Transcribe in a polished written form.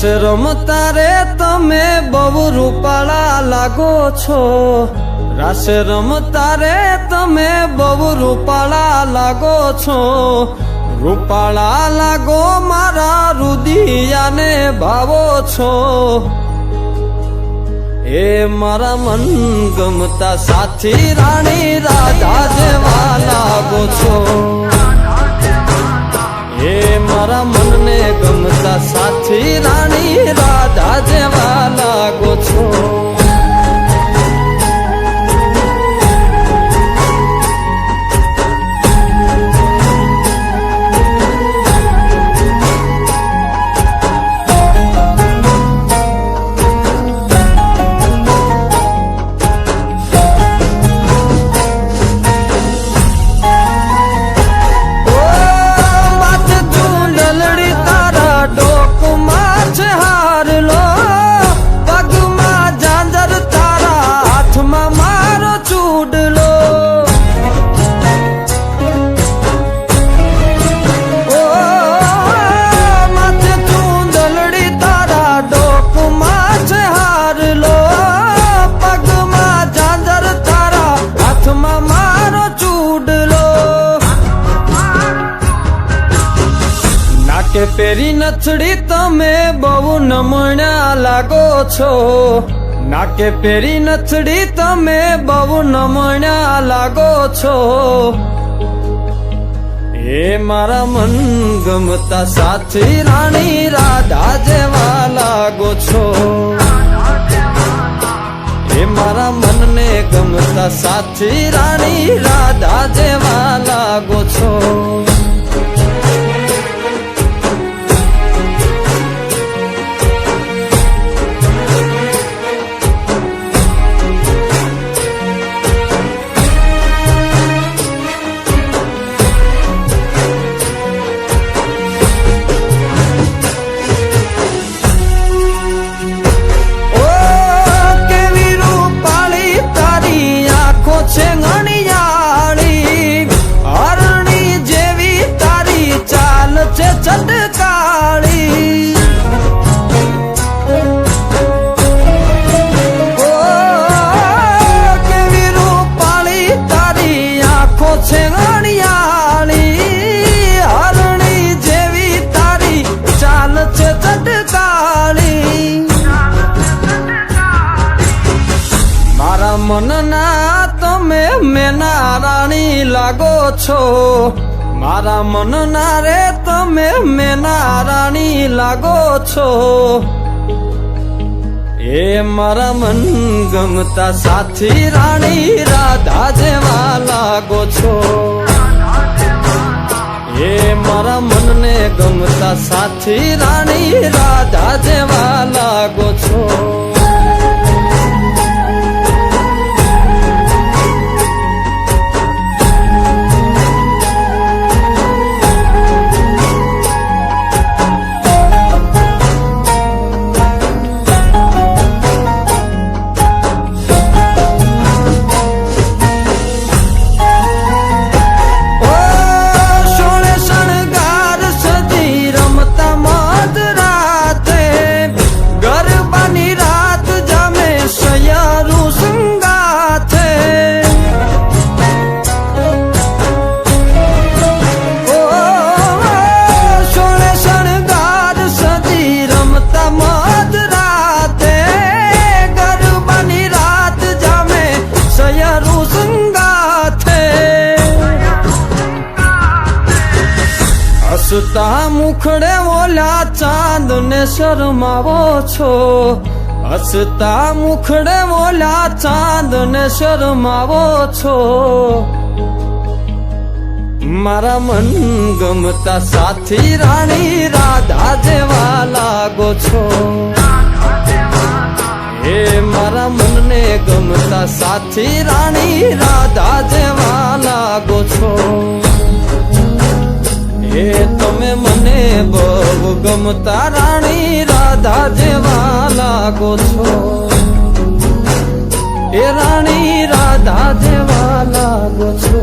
રાસ રમતા રે તમે બહુ રૂપાળા લાગો છો, રાસ રમતા રે તમે બહુ રૂપાળા લાગો છો, રૂપાળા લાગો મારા રુદિયાને ભાવો છો, એ મારા મન ગમતા સાથી રાણી રાધા જેવા લાગો છો, એ મારા મનને ગમતા સાથી રાણી રાધા જેવા લાગો છો. કે પેરી નથડી તમે બહુ નમણ્યા લાગો છો, નાકે પેરી નથડી તમે બહુ નમણ્યા લાગો છો, એ મારા મન ગમતા સાથી રાણી રાધા જેવા લાગો છો, એ મારા મનને ગમતા સાથી રાણી રાધા જેવા લાગો છો. ચટકાળી કેવી રૂપાળી તારી આંખો છે અણિયાળી, હરણી જેવી તારી ચાલ છે ચટકાળી, મારા મનના તમે મેના રાણી લાગો છો, મારા મનના રે તમે મેના રાણી લાગો છો, એ મારા મન ગમતા સાથી રાણી રાધા જેવા લાગો છો, એ મારા મનને ગમતા સાથી રાણી રાધા જેવા લાગો છો. હસતા મુખડે ઓલા ચાંદ ને શરમાવો છો, હસતા મુખડે ઓલા ચાંદ ને શરમાવો છો, મારા મન ગમતા સાથી રાણી રાધા જેવા લાગો છો, એ મારા મનને ગમતા સાથી રાણી રાધા જેવા લાગો છો, એ તમે મને બહુ ગમતા રાણી રાધા જેવા લાગો છો, એ રાણી રાધા જેવા લાગો છો.